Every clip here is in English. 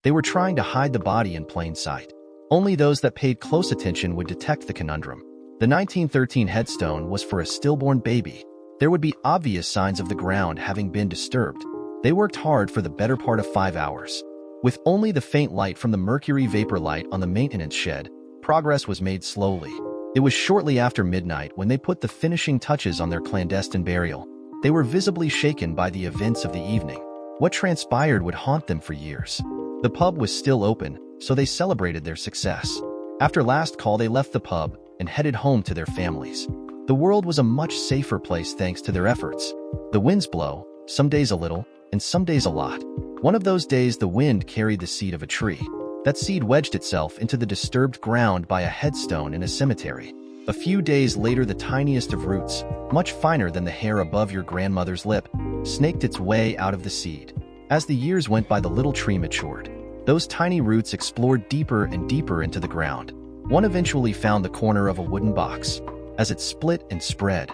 They were trying to hide the body in plain sight. Only those that paid close attention would detect the conundrum. The 1913 headstone was for a stillborn baby. There would be obvious signs of the ground having been disturbed. They worked hard for the better part of 5 hours. With only the faint light from the mercury vapor light on the maintenance shed, progress was made slowly. It was shortly after midnight when they put the finishing touches on their clandestine burial. They were visibly shaken by the events of the evening. What transpired would haunt them for years. The pub was still open, so they celebrated their success. After last call, they left the pub and headed home to their families. The world was a much safer place thanks to their efforts. The winds blow, some days a little, and some days a lot. One of those days the wind carried the seed of a tree. That seed wedged itself into the disturbed ground by a headstone in a cemetery. A few days later, the tiniest of roots, much finer than the hair above your grandmother's lip, snaked its way out of the seed. As the years went by, the little tree matured. Those tiny roots explored deeper and deeper into the ground. One eventually found the corner of a wooden box. As it split and spread,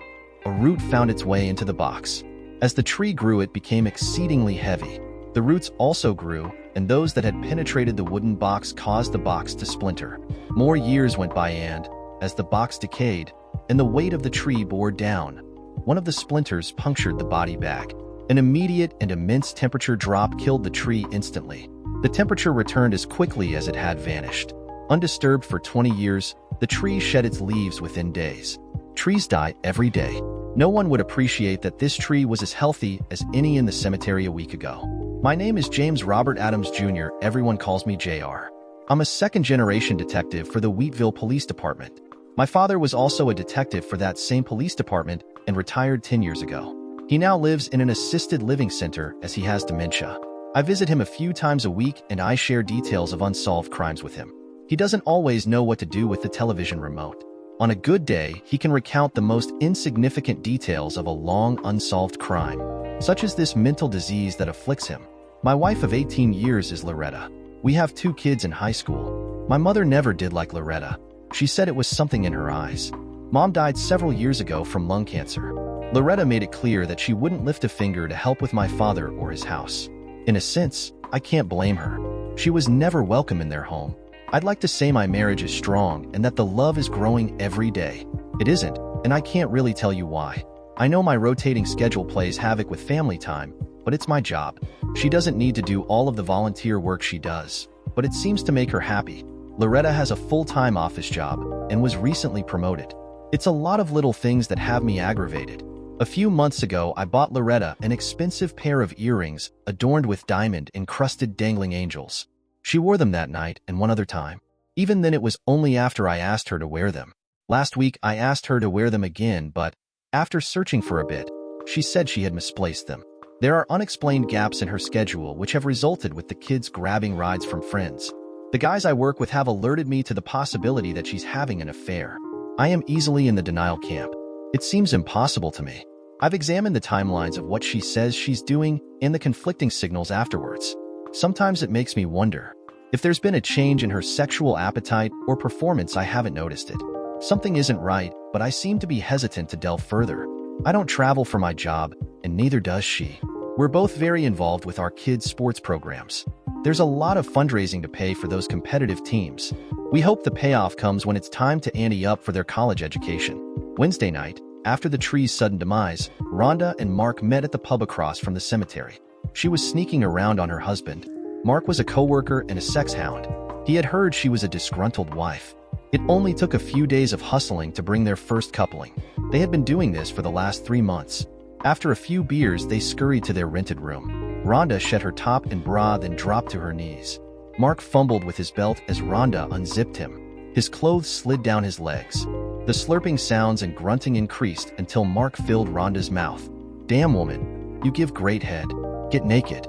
a root found its way into the box. As the tree grew, it became exceedingly heavy. The roots also grew, and those that had penetrated the wooden box caused the box to splinter. More years went by and, as the box decayed, and the weight of the tree bore down, one of the splinters punctured the body bag. An immediate and immense temperature drop killed the tree instantly. The temperature returned as quickly as it had vanished. Undisturbed for 20 years, the tree shed its leaves within days. Trees die every day. No one would appreciate that this tree was as healthy as any in the cemetery a week ago. My name is James Robert Adams Jr. Everyone calls me JR. I'm a second-generation detective for the Wheatville Police Department. My father was also a detective for that same police department and retired 10 years ago. He now lives in an assisted living center as he has dementia. I visit him a few times a week and I share details of unsolved crimes with him. He doesn't always know what to do with the television remote. On a good day, he can recount the most insignificant details of a long unsolved crime, such as this mental disease that afflicts him. My wife of 18 years is Loretta. We have 2 kids in high school. My mother never did like Loretta. She said it was something in her eyes. Mom died several years ago from lung cancer. Loretta made it clear that she wouldn't lift a finger to help with my father or his house. In a sense, I can't blame her. She was never welcome in their home. I'd like to say my marriage is strong and that the love is growing every day. It isn't, and I can't really tell you why. I know my rotating schedule plays havoc with family time, but it's my job. She doesn't need to do all of the volunteer work she does, but it seems to make her happy. Loretta has a full-time office job and was recently promoted. It's a lot of little things that have me aggravated. A few months ago, I bought Loretta an expensive pair of earrings adorned with diamond-encrusted dangling angels. She wore them that night and one other time. Even then, it was only after I asked her to wear them. Last week, I asked her to wear them again, but after searching for a bit, she said she had misplaced them. There are unexplained gaps in her schedule which have resulted with the kids grabbing rides from friends. The guys I work with have alerted me to the possibility that she's having an affair. I am easily in the denial camp. It seems impossible to me. I've examined the timelines of what she says she's doing and the conflicting signals afterwards. Sometimes it makes me wonder if there's been a change in her sexual appetite or performance. I haven't noticed it. Something isn't right, but I seem to be hesitant to delve further. I don't travel for my job, and neither does she. We're both very involved with our kids' sports programs. There's a lot of fundraising to pay for those competitive teams. We hope the payoff comes when it's time to ante up for their college education. Wednesday night, after the tree's sudden demise, Rhonda and Mark met at the pub across from the cemetery. She was sneaking around on her husband. Mark was a coworker and a sex hound. He had heard she was a disgruntled wife. It only took a few days of hustling to bring their first coupling. They had been doing this for the last 3 months. After a few beers, they scurried to their rented room. Rhonda shed her top and bra, then dropped to her knees. Mark fumbled with his belt as Rhonda unzipped him. His clothes slid down his legs. The slurping sounds and grunting increased until Mark filled Rhonda's mouth. "Damn, woman, you give great head. Get naked."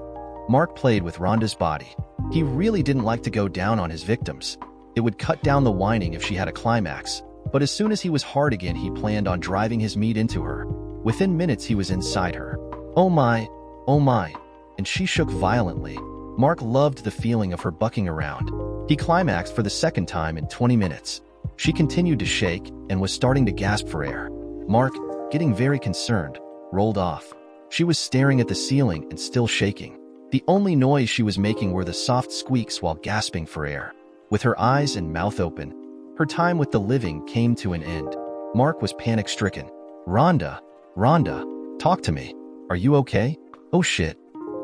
Mark played with Rhonda's body. He really didn't like to go down on his victims. It would cut down the whining if she had a climax. But as soon as he was hard again, he planned on driving his meat into her. Within minutes, he was inside her. Oh my, and she shook violently. Mark loved the feeling of her bucking around. He climaxed for the second time in 20 minutes. She continued to shake and was starting to gasp for air. Mark, getting very concerned, rolled off. She was staring at the ceiling and still shaking. The only noise she was making were the soft squeaks while gasping for air. With her eyes and mouth open, her time with the living came to an end. Mark was panic-stricken. Rhonda, talk to me. Are you okay? Oh shit.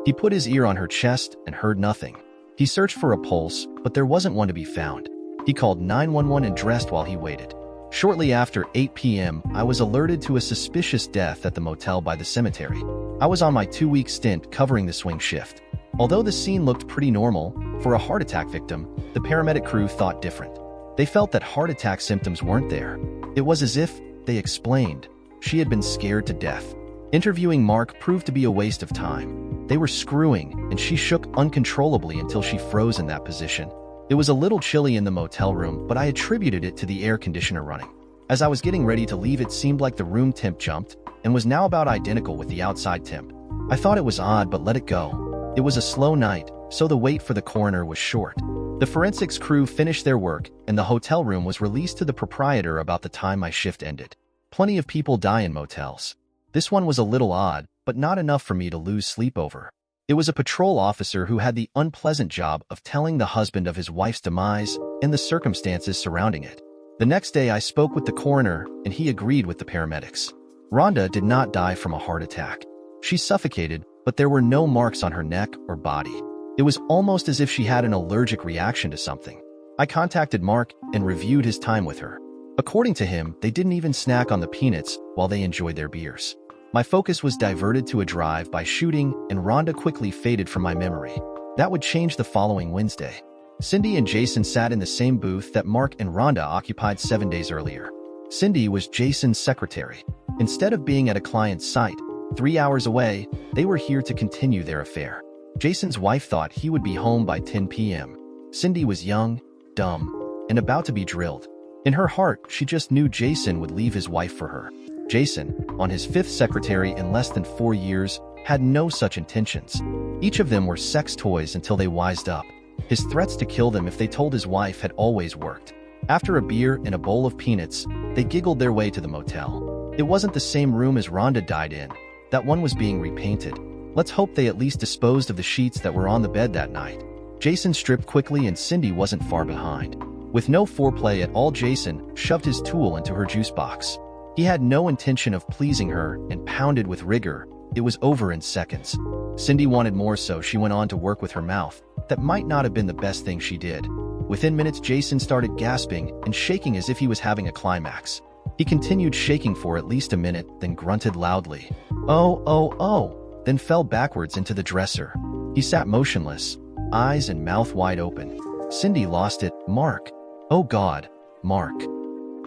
He put his ear on her chest and heard nothing. He searched for a pulse, but there wasn't one to be found. He called 911 and dressed while he waited. Shortly after 8 p.m., I was alerted to a suspicious death at the motel by the cemetery. I was on my 2-week stint covering the swing shift. Although the scene looked pretty normal, for a heart attack victim, the paramedic crew thought different. They felt that heart attack symptoms weren't there. It was as if, they explained, she had been scared to death. Interviewing Mark proved to be a waste of time. They were screwing, and she shook uncontrollably until she froze in that position. It was a little chilly in the motel room, but I attributed it to the air conditioner running. As I was getting ready to leave, it seemed like the room temp jumped and was now about identical with the outside temp. I thought it was odd, but let it go. It was a slow night, so the wait for the coroner was short. The forensics crew finished their work, and the hotel room was released to the proprietor about the time my shift ended. Plenty of people die in motels. This one was a little odd, but not enough for me to lose sleep over. It was a patrol officer who had the unpleasant job of telling the husband of his wife's demise and the circumstances surrounding it. The next day, I spoke with the coroner, and he agreed with the paramedics. Rhonda did not die from a heart attack. She suffocated, but there were no marks on her neck or body. It was almost as if she had an allergic reaction to something. I contacted Mark and reviewed his time with her. According to him, they didn't even snack on the peanuts while they enjoyed their beers. My focus was diverted to a drive-by shooting, and Rhonda quickly faded from my memory. That would change the following Wednesday. Cindy and Jason sat in the same booth that Mark and Rhonda occupied 7 days earlier. Cindy was Jason's secretary. Instead of being at a client's site, 3 hours away, they were here to continue their affair. Jason's wife thought he would be home by 10 p.m. Cindy was young, dumb, and about to be drilled. In her heart, she just knew Jason would leave his wife for her. Jason, on his 5th secretary in less than 4 years, had no such intentions. Each of them were sex toys until they wised up. His threats to kill them if they told his wife had always worked. After a beer and a bowl of peanuts, they giggled their way to the motel. It wasn't the same room as Rhonda died in. That one was being repainted. Let's hope they at least disposed of the sheets that were on the bed that night. Jason stripped quickly, and Cindy wasn't far behind. With no foreplay at all, Jason shoved his tool into her juice box. He had no intention of pleasing her and pounded with rigor. It was over in seconds. Cindy wanted more, so she went on to work with her mouth. That might not have been the best thing she did. Within minutes, Jason started gasping and shaking as if he was having a climax. He continued shaking for at least a minute, then grunted loudly, oh, then fell backwards into the dresser. He sat motionless, eyes and mouth wide open. Cindy lost it. Mark. Oh God, Mark.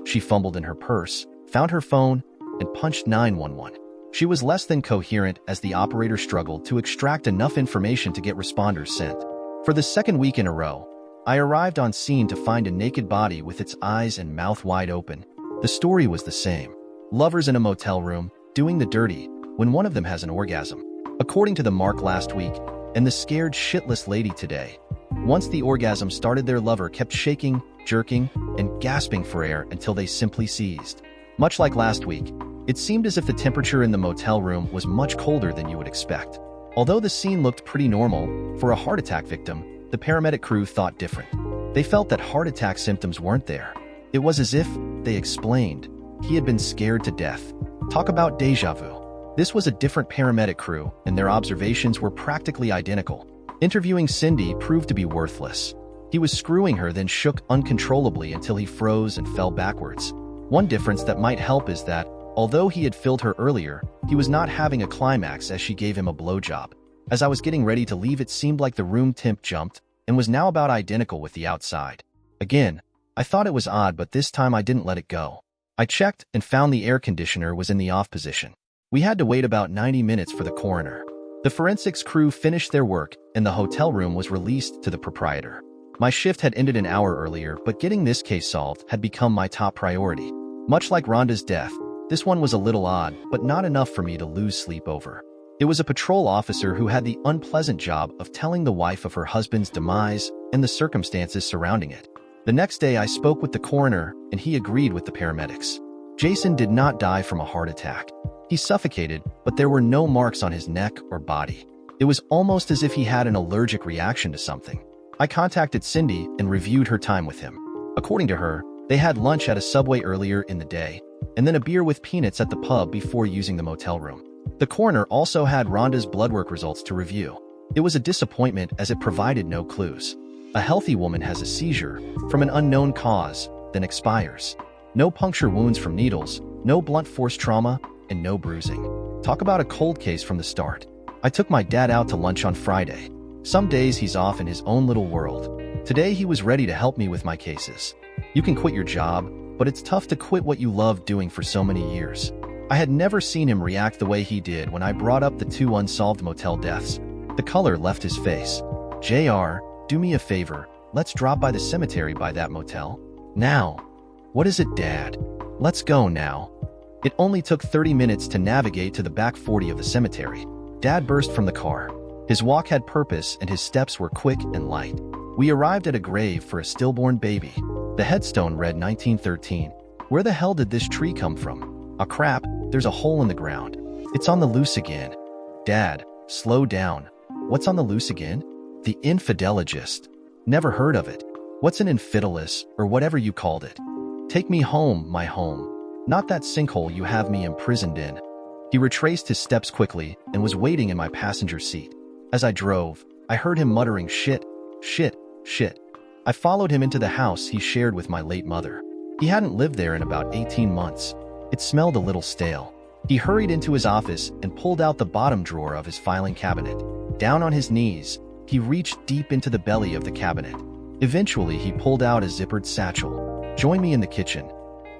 She fumbled in her purse, found her phone, and punched 911. She was less than coherent as the operator struggled to extract enough information to get responders sent. For the second week in a row, I arrived on scene to find a naked body with its eyes and mouth wide open. The story was the same. Lovers in a motel room, doing the dirty, when one of them has an orgasm. According to the Mark last week, and the scared shitless lady today. Once the orgasm started, their lover kept shaking, jerking, and gasping for air until they simply seized. Much like last week, it seemed as if the temperature in the motel room was much colder than you would expect. Although the scene looked pretty normal, for a heart attack victim, the paramedic crew thought different. They felt that heart attack symptoms weren't there. It was as if, they explained, he had been scared to death. Talk about deja vu. This was a different paramedic crew, and their observations were practically identical. Interviewing Cindy proved to be worthless. He was screwing her, then shook uncontrollably until he froze and fell backwards. One difference that might help is that, although he had filled her earlier, he was not having a climax as she gave him a blowjob. As I was getting ready to leave, it seemed like the room temp jumped and was now about identical with the outside. Again, I thought it was odd, but this time I didn't let it go. I checked and found the air conditioner was in the off position. We had to wait about 90 minutes for the coroner. The forensics crew finished their work, and the hotel room was released to the proprietor. My shift had ended an hour earlier, but getting this case solved had become my top priority. Much like Rhonda's death, this one was a little odd, but not enough for me to lose sleep over. It was a patrol officer who had the unpleasant job of telling the wife of her husband's demise and the circumstances surrounding it. The next day, I spoke with the coroner, and he agreed with the paramedics. Jason did not die from a heart attack. He suffocated, but there were no marks on his neck or body. It was almost as if he had an allergic reaction to something. I contacted Cindy and reviewed her time with him. According to her, they had lunch at a Subway earlier in the day, and then a beer with peanuts at the pub before using the motel room. The coroner also had Rhonda's blood work results to review. It was a disappointment as it provided no clues. A healthy woman has a seizure from an unknown cause, then expires. No puncture wounds from needles, no blunt force trauma, and no bruising. Talk about a cold case from the start. I took my dad out to lunch on Friday. Some days he's off in his own little world. Today he was ready to help me with my cases. You can quit your job, but it's tough to quit what you loved doing for so many years. I had never seen him react the way he did when I brought up the 2 unsolved motel deaths. The color left his face. JR, do me a favor, let's drop by the cemetery by that motel. Now. What is it, Dad? Let's go now. It only took 30 minutes to navigate to the back 40 of the cemetery. Dad burst from the car. His walk had purpose and his steps were quick and light. We arrived at a grave for a stillborn baby. The headstone read 1913. Where the hell did this tree come from? Ah crap, there's a hole in the ground. It's on the loose again. Dad, slow down. What's on the loose again? The infidelogist. Never heard of it. What's an infidelis, or whatever you called it? Take me home, my home. Not that sinkhole you have me imprisoned in. He retraced his steps quickly and was waiting in my passenger seat. As I drove, I heard him muttering shit, shit, shit. I followed him into the house he shared with my late mother. He hadn't lived there in about 18 months. It smelled a little stale. He hurried into his office and pulled out the bottom drawer of his filing cabinet. Down on his knees, he reached deep into the belly of the cabinet. Eventually, he pulled out a zippered satchel. Join me in the kitchen.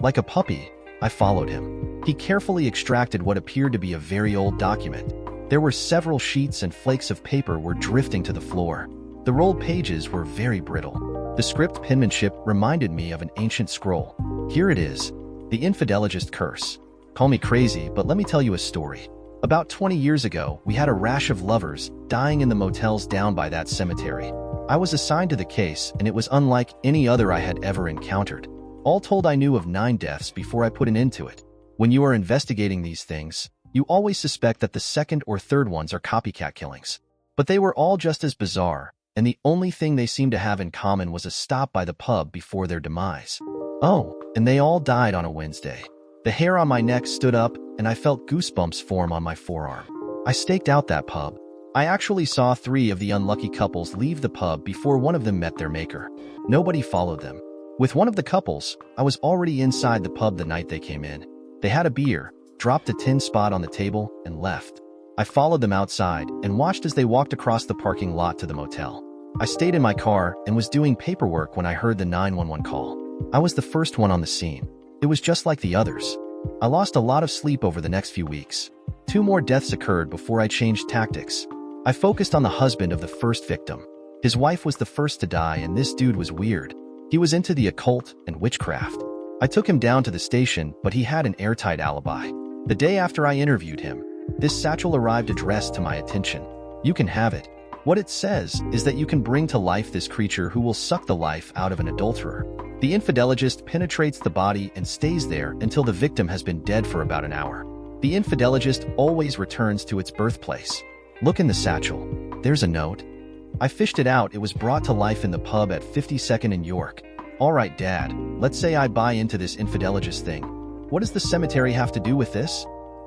Like a puppy, I followed him. He carefully extracted what appeared to be a very old document. There were several sheets and flakes of paper were drifting to the floor. The rolled pages were very brittle. The script penmanship reminded me of an ancient scroll. Here it is, The Infidelogist Curse. Call me crazy, but let me tell you a story. About 20 years ago, we had a rash of lovers dying in the motels down by that cemetery. I was assigned to the case, and it was unlike any other I had ever encountered. All told, I knew of 9 deaths before I put an end to it. When you are investigating these things, you always suspect that the second or third ones are copycat killings. But they were all just as bizarre, and the only thing they seemed to have in common was a stop by the pub before their demise. Oh, and they all died on a Wednesday. The hair on my neck stood up, and I felt goosebumps form on my forearm. I staked out that pub. I actually saw 3 of the unlucky couples leave the pub before one of them met their maker. Nobody followed them. With one of the couples, I was already inside the pub the night they came in. They had a beer, dropped a tin spot on the table, and left. I followed them outside and watched as they walked across the parking lot to the motel. I stayed in my car and was doing paperwork when I heard the 911 call. I was the first one on the scene. It was just like the others. I lost a lot of sleep over the next few weeks. 2 more deaths occurred before I changed tactics. I focused on the husband of the first victim. His wife was the first to die, and this dude was weird. He was into the occult and witchcraft. I took him down to the station, but he had an airtight alibi. The day after I interviewed him, this satchel arrived addressed to my attention. You can have it. What it says is that you can bring to life this creature who will suck the life out of an adulterer. The infidelogist penetrates the body and stays there until the victim has been dead for about an hour. The infidelogist always returns to its birthplace. Look in the satchel. There's a note. I fished it out. It was brought to life in the pub at 52nd and York. All right, Dad, let's say I buy into this infidelogist thing. What does the cemetery have to do with this?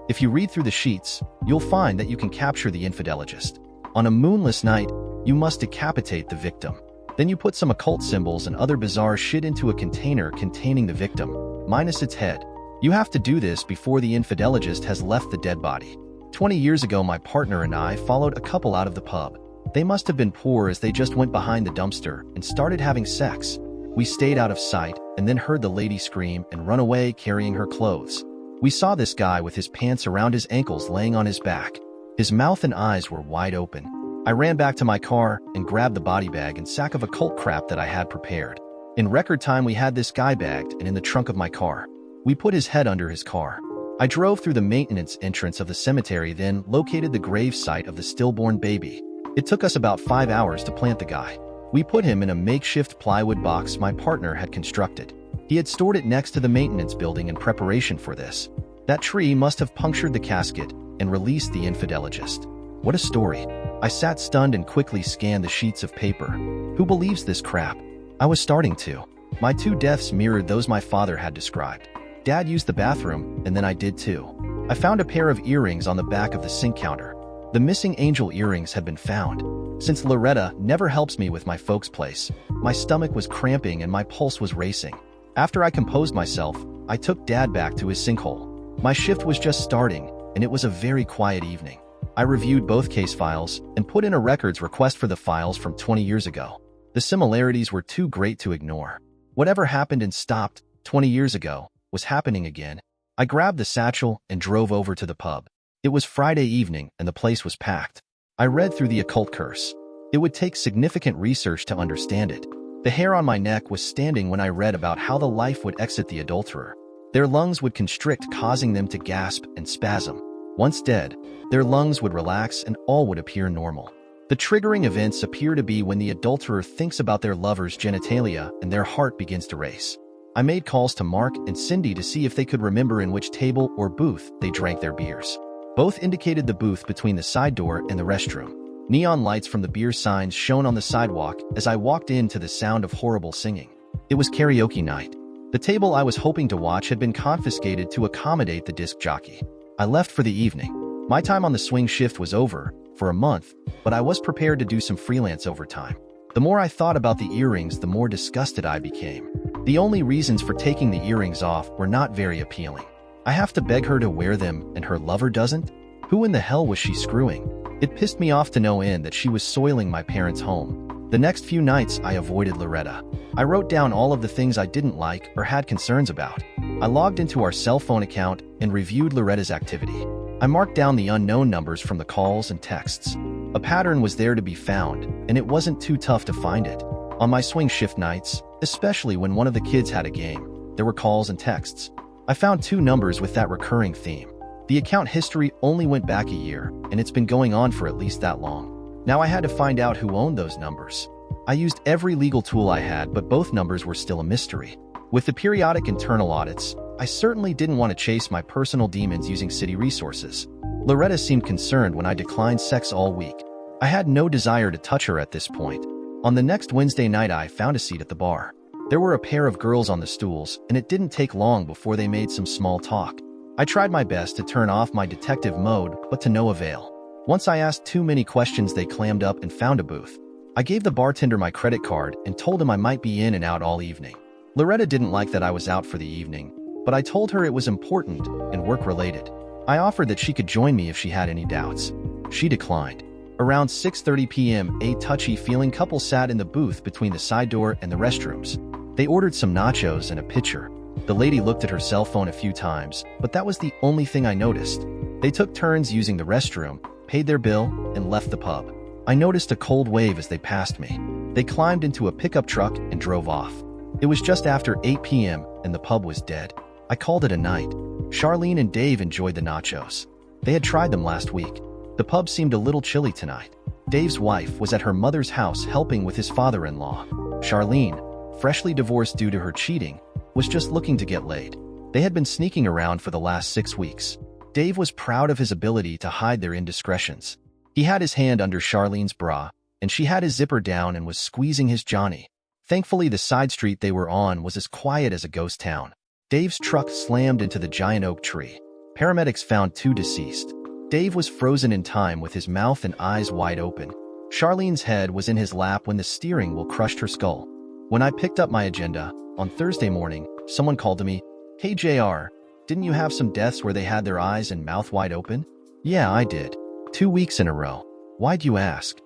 If you read through the sheets, you'll find that you can capture the infidelogist. On a moonless night, you must decapitate the victim. Then you put some occult symbols and other bizarre shit into a container containing the victim, minus its head. You have to do this before the infidelogist has left the dead body. 20 years ago, my partner and I followed a couple out of the pub. They must have been poor as they just went behind the dumpster and started having sex. We stayed out of sight and then heard the lady scream and run away carrying her clothes. We saw this guy with his pants around his ankles laying on his back. His mouth and eyes were wide open. I ran back to my car and grabbed the body bag and sack of occult crap that I had prepared. In record time, we had this guy bagged and in the trunk of my car. We put his head under his car. I drove through the maintenance entrance of the cemetery, then located the grave site of the stillborn baby. It took us about 5 hours to plant the guy. We put him in a makeshift plywood box my partner had constructed. He had stored it next to the maintenance building in preparation for this. That tree must have punctured the casket and released the infidelogist. What a story. I sat stunned and quickly scanned the sheets of paper. Who believes this crap? I was starting to. My 2 deaths mirrored those my father had described. Dad used the bathroom, and then I did too. I found a pair of earrings on the back of the sink counter. The missing angel earrings had been found. Since Loretta never helps me with my folks' place, my stomach was cramping and my pulse was racing. After I composed myself, I took Dad back to his sinkhole. My shift was just starting, and it was a very quiet evening. I reviewed both case files and put in a records request for the files from 20 years ago. The similarities were too great to ignore. Whatever happened and stopped 20 years ago was happening again. I grabbed the satchel and drove over to the pub. It was Friday evening and the place was packed. I read through the occult curse. It would take significant research to understand it. The hair on my neck was standing when I read about how the life would exit the adulterer. Their lungs would constrict, causing them to gasp and spasm. Once dead, their lungs would relax and all would appear normal. The triggering events appear to be when the adulterer thinks about their lover's genitalia and their heart begins to race. I made calls to Mark and Cindy to see if they could remember in which table or booth they drank their beers. Both indicated the booth between the side door and the restroom. Neon lights from the beer signs shone on the sidewalk as I walked in to the sound of horrible singing. It was karaoke night. The table I was hoping to watch had been confiscated to accommodate the disc jockey. I left for the evening. My time on the swing shift was over for a month, but I was prepared to do some freelance overtime. The more I thought about the earrings, the more disgusted I became. The only reasons for taking the earrings off were not very appealing. I have to beg her to wear them and her lover doesn't? Who in the hell was she screwing? It pissed me off to no end that she was soiling my parents' home. The next few nights, I avoided Loretta. I wrote down all of the things I didn't like or had concerns about. I logged into our cell phone account and reviewed Loretta's activity. I marked down the unknown numbers from the calls and texts. A pattern was there to be found, and it wasn't too tough to find it. On my swing shift nights, especially when one of the kids had a game, there were calls and texts. I found 2 numbers with that recurring theme. The account history only went back a year, and it's been going on for at least that long. Now I had to find out who owned those numbers. I used every legal tool I had, but both numbers were still a mystery. With the periodic internal audits, I certainly didn't want to chase my personal demons using city resources. Loretta seemed concerned when I declined sex all week. I had no desire to touch her at this point. On the next Wednesday night, I found a seat at the bar. There were a pair of girls on the stools, and it didn't take long before they made some small talk. I tried my best to turn off my detective mode, but to no avail. Once I asked too many questions, they clammed up and found a booth. I gave the bartender my credit card and told him I might be in and out all evening. Loretta didn't like that I was out for the evening, but I told her it was important and work-related. I offered that she could join me if she had any doubts. She declined. Around 6:30 p.m., a touchy-feeling couple sat in the booth between the side door and the restrooms. They ordered some nachos and a pitcher. The lady looked at her cell phone a few times, but that was the only thing I noticed. They took turns using the restroom, paid their bill, and left the pub. I noticed a cold wave as they passed me. They climbed into a pickup truck and drove off. It was just after 8 p.m. and the pub was dead. I called it a night. Charlene and Dave enjoyed the nachos. They had tried them last week. The pub seemed a little chilly tonight. Dave's wife was at her mother's house helping with his father-in-law. Charlene, freshly divorced due to her cheating, was just looking to get laid. They had been sneaking around for the last 6 weeks. Dave was proud of his ability to hide their indiscretions. He had his hand under Charlene's bra, and she had his zipper down and was squeezing his Johnny. Thankfully, the side street they were on was as quiet as a ghost town. Dave's truck slammed into the giant oak tree. Paramedics found 2 deceased. Dave was frozen in time with his mouth and eyes wide open. Charlene's head was in his lap when the steering wheel crushed her skull. When I picked up my agenda, on Thursday morning, someone called to me, "Hey JR, didn't you have some deaths where they had their eyes and mouth wide open?" "Yeah, I did. 2 weeks in a row." "Why'd you ask?"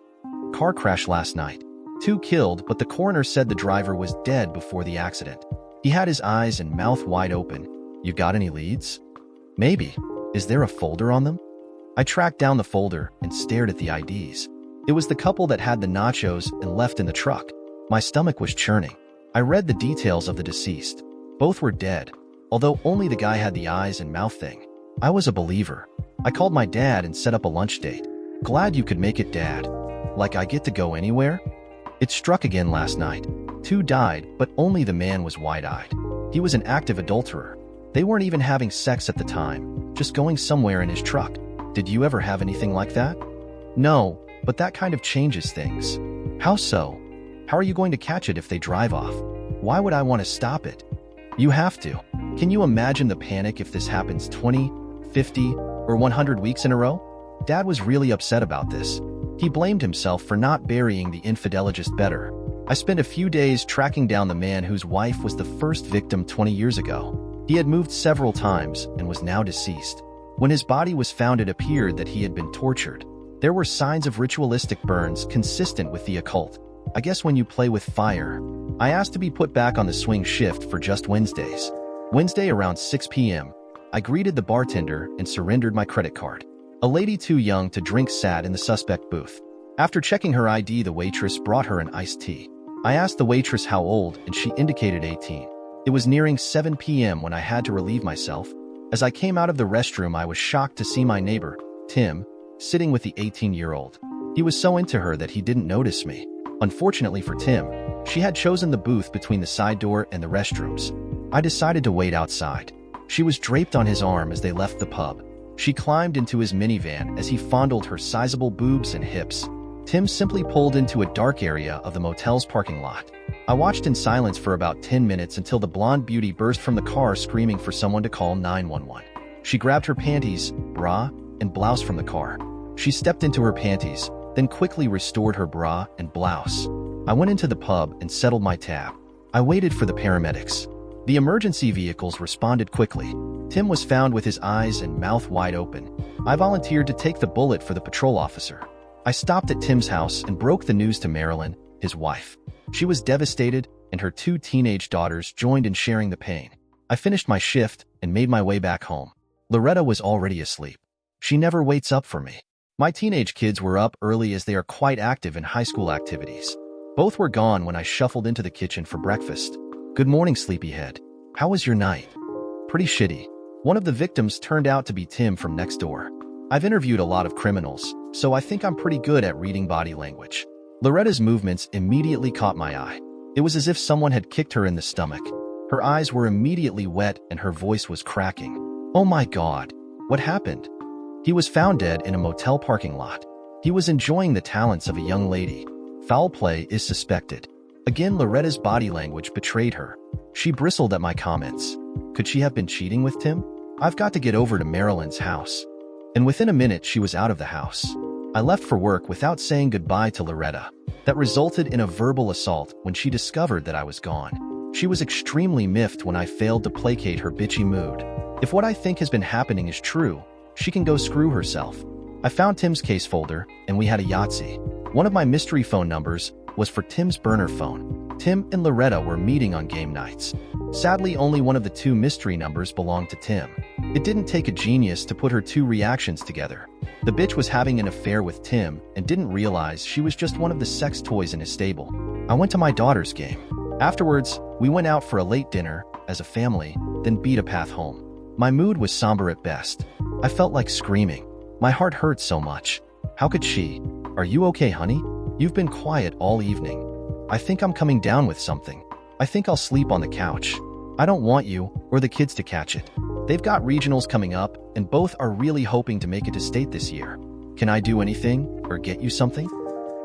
"Car crash last night. 2 killed, but the coroner said the driver was dead before the accident. He had his eyes and mouth wide open." "You got any leads?" "Maybe. Is there a folder on them?" I tracked down the folder and stared at the IDs. It was the couple that had the nachos and left in the truck. My stomach was churning. I read the details of the deceased. Both were dead, although only the guy had the eyes and mouth thing. I was a believer. I called my dad and set up a lunch date. "Glad you could make it, Dad. Like I get to go anywhere?" It struck again last night. 2 died, but only the man was wide-eyed. He was an active adulterer. They weren't even having sex at the time, just going somewhere in his truck. "Did you ever have anything like that?" "No, But that kind of changes things. How so? How are you going to catch it if they drive off? Why would I want to stop it? You have to. Can you imagine the panic if this happens 20, 50, or 100 weeks in a row? Dad was really upset about this. He blamed himself for not burying the infidelist better. I spent a few days tracking down the man whose wife was the first victim 20 years ago. He had moved several times and was now deceased. When his body was found, it appeared that he had been tortured. There were signs of ritualistic burns consistent with the occult. I guess when you play with fire. I asked to be put back on the swing shift for just Wednesdays. Wednesday around 6 p.m., I greeted the bartender and surrendered my credit card. A lady too young to drink sat in the suspect booth. After checking her ID, the waitress brought her an iced tea. I asked the waitress how old, and she indicated 18. It was nearing 7 p.m. when I had to relieve myself. As I came out of the restroom, I was shocked to see my neighbor, Tim, sitting with the 18-year-old. He was so into her that he didn't notice me. Unfortunately for Tim, she had chosen the booth between the side door and the restrooms. I decided to wait outside. She was draped on his arm as they left the pub. She climbed into his minivan as he fondled her sizable boobs and hips. Tim simply pulled into a dark area of the motel's parking lot. I watched in silence for about 10 minutes until the blonde beauty burst from the car screaming for someone to call 911. She grabbed her panties, bra, and blouse from the car. She stepped into her panties, then quickly restored her bra and blouse. I went into the pub and settled my tab. I waited for the paramedics. The emergency vehicles responded quickly. Tim was found with his eyes and mouth wide open. I volunteered to take the bullet for the patrol officer. I stopped at Tim's house and broke the news to Marilyn, his wife. She was devastated, and her 2 teenage daughters joined in sharing the pain. I finished my shift and made my way back home. Loretta was already asleep. She never waits up for me. My teenage kids were up early as they are quite active in high school activities. Both were gone when I shuffled into the kitchen for breakfast. Good morning, sleepyhead. How was your night? Pretty shitty. One of the victims turned out to be Tim from next door. I've interviewed a lot of criminals, so I think I'm pretty good at reading body language. Loretta's movements immediately caught my eye. It was as if someone had kicked her in the stomach. Her eyes were immediately wet and her voice was cracking. Oh my God, what happened? He was found dead in a motel parking lot. He was enjoying the talents of a young lady. Foul play is suspected. Again, Loretta's body language betrayed her. She bristled at my comments. Could she have been cheating with Tim? I've got to get over to Marilyn's house. And within a minute, she was out of the house. I left for work without saying goodbye to Loretta. That resulted in a verbal assault when she discovered that I was gone. She was extremely miffed when I failed to placate her bitchy mood. If what I think has been happening is true, she can go screw herself. I found Tim's case folder, and we had a Yahtzee. One of my mystery phone numbers was for Tim's burner phone. Tim and Loretta were meeting on game nights. Sadly, only one of the 2 mystery numbers belonged to Tim. It didn't take a genius to put her 2 reactions together. The bitch was having an affair with Tim and didn't realize she was just one of the sex toys in his stable. I went to my daughter's game. Afterwards, we went out for a late dinner as a family, then beat a path home. My mood was somber at best. I felt like screaming. My heart hurt so much. How could she? Are you okay, honey? You've been quiet all evening. I think I'm coming down with something. I think I'll sleep on the couch. I don't want you or the kids to catch it. They've got regionals coming up, and both are really hoping to make it to state this year. Can I do anything or get you something?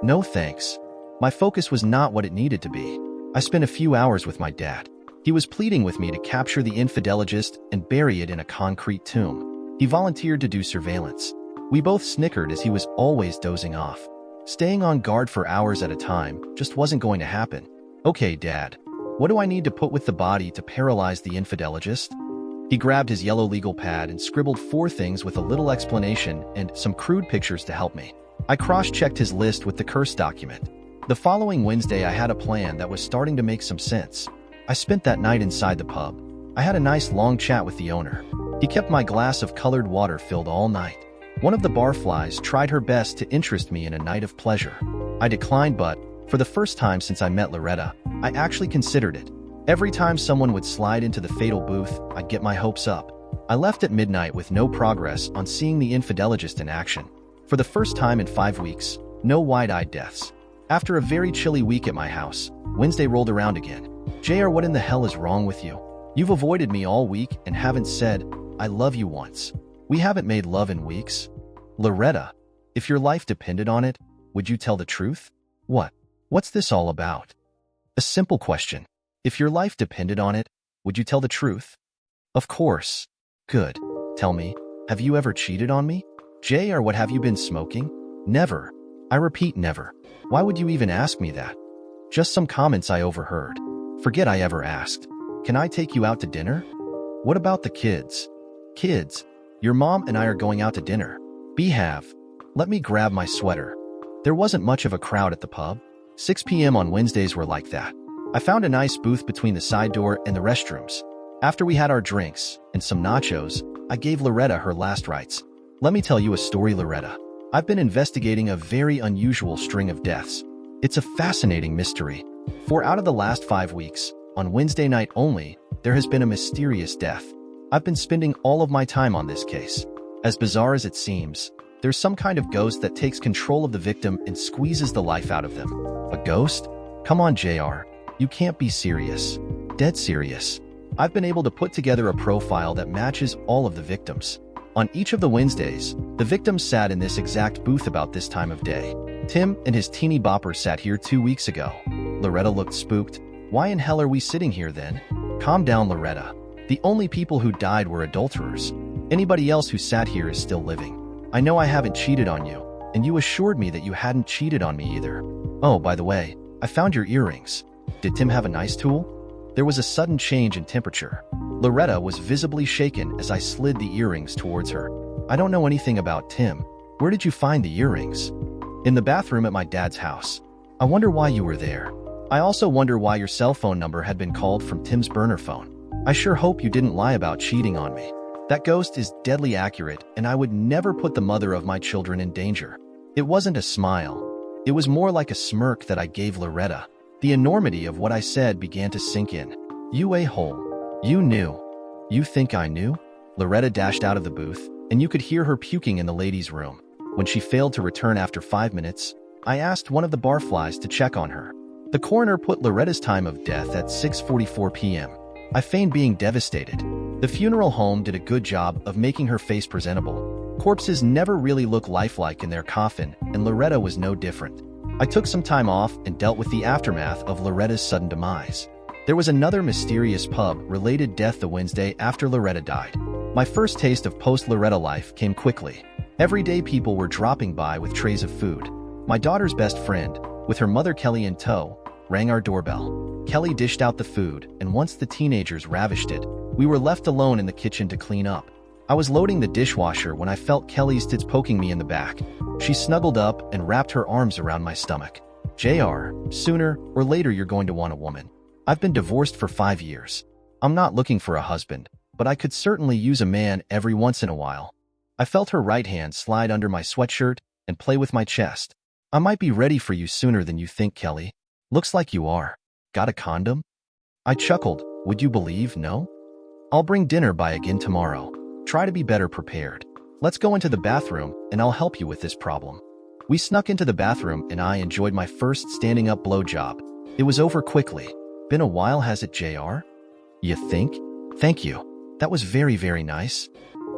No thanks. My focus was not what it needed to be. I spent a few hours with my dad. He was pleading with me to capture the infidelist and bury it in a concrete tomb. He volunteered to do surveillance. We both snickered as he was always dozing off. Staying on guard for hours at a time just wasn't going to happen. Okay, Dad, what do I need to put with the body to paralyze the infidelist? He grabbed his yellow legal pad and scribbled 4 things with a little explanation and some crude pictures to help me. I cross-checked his list with the curse document. The following Wednesday, I had a plan that was starting to make some sense. I spent that night inside the pub. I had a nice long chat with the owner. He kept my glass of colored water filled all night. One of the barflies tried her best to interest me in a night of pleasure. I declined, but for the first time since I met Loretta, I actually considered it. Every time someone would slide into the fatal booth, I'd get my hopes up. I left at midnight with no progress on seeing the infidelist in action. For the first time in 5 weeks, no wide-eyed deaths. After a very chilly week at my house, Wednesday rolled around again. JR, what in the hell is wrong with you? You've avoided me all week and haven't said, I love you once. We haven't made love in weeks. Loretta, if your life depended on it, Would you tell the truth? What? What's this all about? A simple question. If your life depended on it, would you tell the truth? Of course. Good. Tell me, have you ever cheated on me? Jay, or what, have you been smoking? Never. I repeat, never. Why would you even ask me that? Just some comments I overheard. Forget I ever asked. Can I take you out to dinner? What about the kids? Kids? Your mom and I are going out to dinner. Let me grab my sweater. There wasn't much of a crowd at the pub. 6 p.m. on Wednesdays were like that. I found a nice booth between the side door and the restrooms. After we had our drinks and some nachos, I gave Loretta her last rites. Let me tell you a story, Loretta. I've been investigating a very unusual string of deaths. It's a fascinating mystery. 4 out of the last 5 weeks, on Wednesday night only, there has been a mysterious death. I've been spending all of my time on this case. As bizarre as it seems, there's some kind of ghost that takes control of the victim and squeezes the life out of them. A ghost? Come on, JR. You can't be serious. Dead serious. I've been able to put together a profile that matches all of the victims. On each of the Wednesdays, the victims sat in this exact booth about this time of day. Tim and his teeny bopper sat here 2 weeks ago. Loretta looked spooked. Why in hell are we sitting here then? Calm down, Loretta. The only people who died were adulterers. Anybody else who sat here is still living. I know I haven't cheated on you, and you assured me that you hadn't cheated on me either. Oh, by the way, I found your earrings. Did Tim have a nice tool? There was a sudden change in temperature. Loretta was visibly shaken as I slid the earrings towards her. I don't know anything about Tim. Where did you find the earrings? In the bathroom at my dad's house. I wonder why you were there. I also wonder why your cell phone number had been called from Tim's burner phone. I sure hope you didn't lie about cheating on me. That ghost is deadly accurate, and I would never put the mother of my children in danger. It wasn't a smile. It was more like a smirk that I gave Loretta. The enormity of what I said began to sink in. You a-hole. You knew. You think I knew? Loretta dashed out of the booth, and you could hear her puking in the ladies' room. When she failed to return after 5 minutes, I asked one of the barflies to check on her. The coroner put Loretta's time of death at 6:44 p.m. I feigned being devastated. The funeral home did a good job of making her face presentable. Corpses never really look lifelike in their coffin, and Loretta was no different. I took some time off and dealt with the aftermath of Loretta's sudden demise. There was another mysterious pub-related death the Wednesday after Loretta died. My first taste of post-Loretta life came quickly. Every day people were dropping by with trays of food. My daughter's best friend, with her mother Kelly in tow, rang our doorbell. Kelly dished out the food, and once the teenagers ravished it, we were left alone in the kitchen to clean up. I was loading the dishwasher when I felt Kelly's tits poking me in the back. She snuggled up and wrapped her arms around my stomach. JR, sooner or later you're going to want a woman. I've been divorced for 5 years. I'm not looking for a husband, but I could certainly use a man every once in a while. I felt her right hand slide under my sweatshirt and play with my chest. I might be ready for you sooner than you think, Kelly. Looks like you are. Got a condom? I chuckled. Would you believe no? I'll bring dinner by again tomorrow. Try to be better prepared. Let's go into the bathroom and I'll help you with this problem. We snuck into the bathroom and I enjoyed my first standing up blowjob. It was over quickly. Been a while, has it, JR? You think? Thank you. That was very, very nice.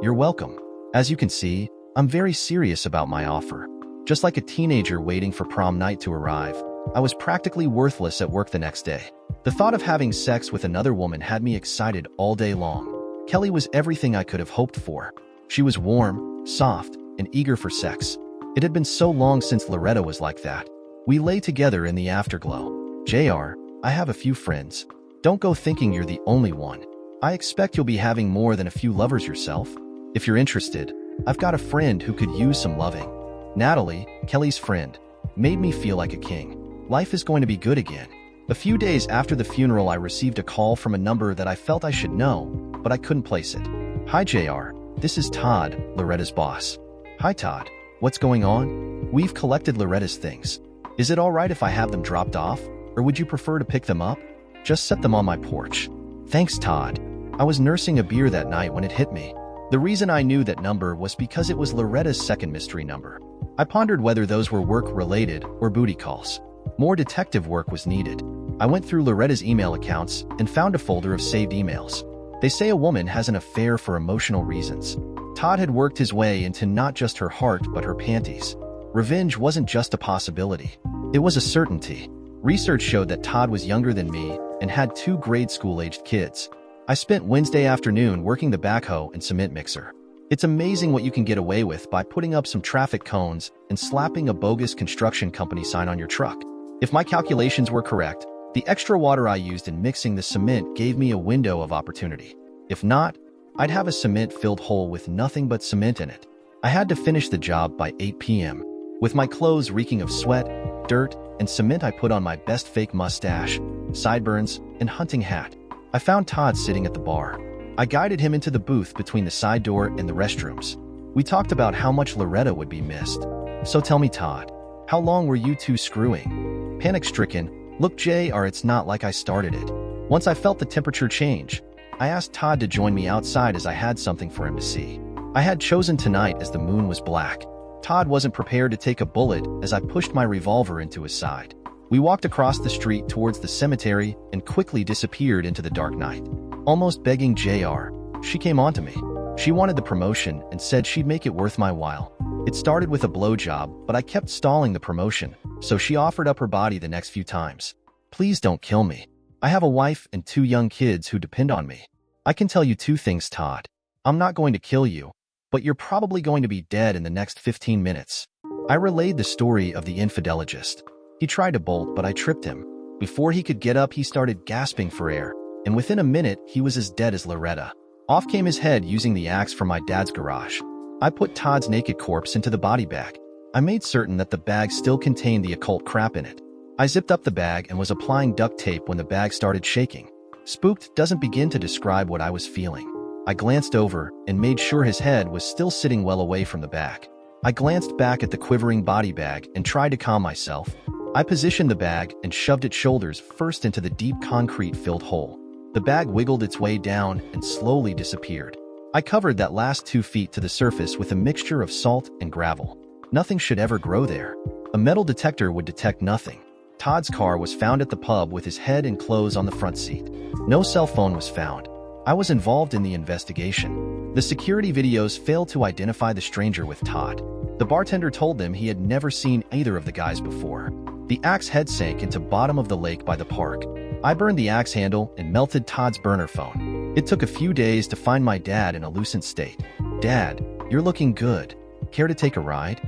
You're welcome. As you can see, I'm very serious about my offer. Just like a teenager waiting for prom night to arrive, I was practically worthless at work the next day. The thought of having sex with another woman had me excited all day long. Kelly was everything I could have hoped for. She was warm, soft, and eager for sex. It had been so long since Loretta was like that. We lay together in the afterglow. JR, I have a few friends. Don't go thinking you're the only one. I expect you'll be having more than a few lovers yourself. If you're interested, I've got a friend who could use some loving. Natalie, Kelly's friend, made me feel like a king. Life is going to be good again. A few days after the funeral, I received a call from a number that I felt I should know, but I couldn't place it. Hi, JR. This is Todd, Loretta's boss. Hi, Todd. What's going on? We've collected Loretta's things. Is it all right if I have them dropped off, or would you prefer to pick them up? Just set them on my porch. Thanks, Todd. I was nursing a beer that night when it hit me. The reason I knew that number was because it was Loretta's second mystery number. I pondered whether those were work-related or booty calls. More detective work was needed. I went through Loretta's email accounts and found a folder of saved emails. They say a woman has an affair for emotional reasons. Todd had worked his way into not just her heart but her panties. Revenge wasn't just a possibility. It was a certainty. Research showed that Todd was younger than me and had 2 grade school-aged kids. I spent Wednesday afternoon working the backhoe and cement mixer. It's amazing what you can get away with by putting up some traffic cones and slapping a bogus construction company sign on your truck. If my calculations were correct, the extra water I used in mixing the cement gave me a window of opportunity. If not, I'd have a cement-filled hole with nothing but cement in it. I had to finish the job by 8 p.m. With my clothes reeking of sweat, dirt, and cement, I put on my best fake mustache, sideburns, and hunting hat. I found Todd sitting at the bar. I guided him into the booth between the side door and the restrooms. We talked about how much Loretta would be missed. So tell me, Todd, how long were you two screwing? Panic-stricken, look, JR, it's not like I started it. Once I felt the temperature change, I asked Todd to join me outside as I had something for him to see. I had chosen tonight as the moon was black. Todd wasn't prepared to take a bullet as I pushed my revolver into his side. We walked across the street towards the cemetery and quickly disappeared into the dark night. Almost begging JR, she came onto me. She wanted the promotion and said she'd make it worth my while. It started with a blowjob, but I kept stalling the promotion, so she offered up her body the next few times. Please don't kill me. I have a wife and 2 young kids who depend on me. I can tell you 2 things, Todd. I'm not going to kill you, but you're probably going to be dead in the next 15 minutes. I relayed the story of the infidelist. He tried to bolt, but I tripped him. Before he could get up, he started gasping for air, and within a minute, he was as dead as Loretta. Off came his head using the axe from my dad's garage. I put Todd's naked corpse into the body bag. I made certain that the bag still contained the occult crap in it. I zipped up the bag and was applying duct tape when the bag started shaking. Spooked doesn't begin to describe what I was feeling. I glanced over and made sure his head was still sitting well away from the bag. I glanced back at the quivering body bag and tried to calm myself. I positioned the bag and shoved its shoulders first into the deep concrete-filled hole. The bag wiggled its way down and slowly disappeared. I covered that last 2 feet to the surface with a mixture of salt and gravel. Nothing should ever grow there. A metal detector would detect nothing. Todd's car was found at the pub with his head and clothes on the front seat. No cell phone was found. I was involved in the investigation. The security videos failed to identify the stranger with Todd. The bartender told them he had never seen either of the guys before. The axe head sank into bottom of the lake by the park. I burned the axe handle and melted Todd's burner phone. It took a few days to find my dad in a lucent state. Dad, you're looking good. Care to take a ride?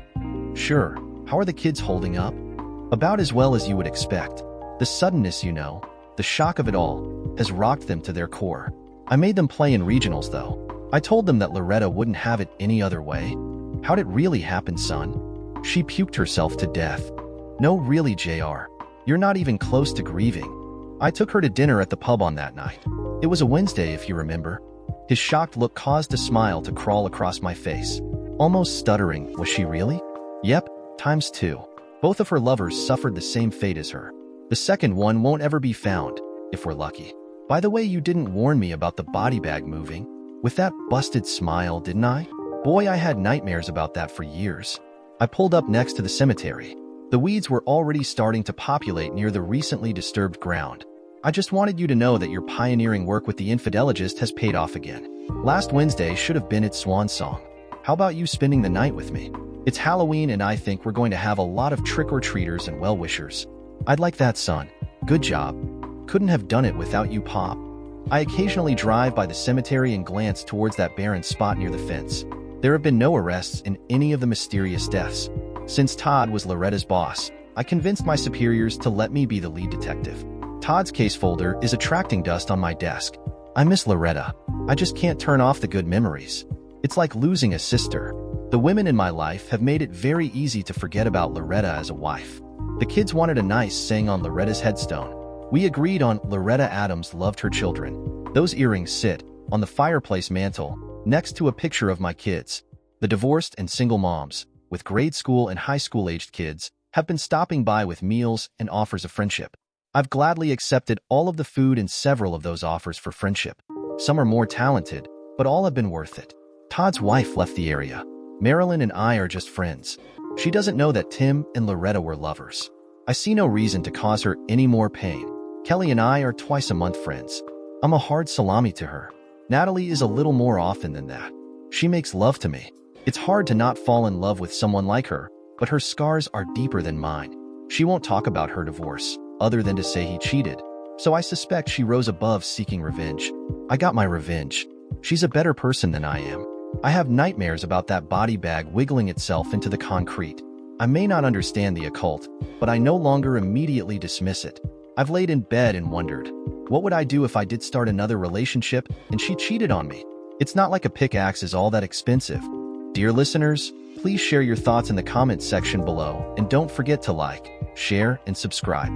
Sure. How are the kids holding up? About as well as you would expect. The suddenness, the shock of it all, has rocked them to their core. I made them play in regionals, though. I told them that Loretta wouldn't have it any other way. How'd it really happen, son? She puked herself to death. No, really, JR. You're not even close to grieving. I took her to dinner at the pub on that night. It was a Wednesday, if you remember. His shocked look caused a smile to crawl across my face. Almost stuttering, was she really? Yep, ×2. Both of her lovers suffered the same fate as her. The second one won't ever be found, if we're lucky. By the way, you didn't warn me about the body bag moving. With that busted smile, didn't I? Boy, I had nightmares about that for years. I pulled up next to the cemetery. The weeds were already starting to populate near the recently disturbed ground. I just wanted you to know that your pioneering work with the infidelist has paid off again. Last Wednesday should have been its swan song. How about you spending the night with me? It's Halloween and I think we're going to have a lot of trick-or-treaters and well-wishers. I'd like that, son. Good job. Couldn't have done it without you, Pop. I occasionally drive by the cemetery and glance towards that barren spot near the fence. There have been no arrests in any of the mysterious deaths. Since Todd was Loretta's boss, I convinced my superiors to let me be the lead detective. Todd's case folder is attracting dust on my desk. I miss Loretta. I just can't turn off the good memories. It's like losing a sister. The women in my life have made it very easy to forget about Loretta as a wife. The kids wanted a nice saying on Loretta's headstone. We agreed on Loretta Adams loved her children. Those earrings sit on the fireplace mantle next to a picture of my kids. The divorced and single moms, with grade school and high school-aged kids, have been stopping by with meals and offers of friendship. I've gladly accepted all of the food and several of those offers for friendship. Some are more talented, but all have been worth it. Todd's wife left the area. Marilyn and I are just friends. She doesn't know that Tim and Loretta were lovers. I see no reason to cause her any more pain. Kelly and I are twice-a-month friends. I'm a hard salami to her. Natalie is a little more often than that. She makes love to me. It's hard to not fall in love with someone like her, but but her scars are deeper than mine. She won't talk about her divorce, other than to say he cheated. So I suspect she rose above seeking revenge. I got my revenge. She's a better person than I am. I have nightmares about that body bag wiggling itself into the concrete. I may not understand the occult, but I no longer immediately dismiss it. I've laid in bed and wondered, what would I do if I did start another relationship and she cheated on me? It's not like a pickaxe is all that expensive. Dear listeners, please share your thoughts in the comments section below and don't forget to like, share, and subscribe.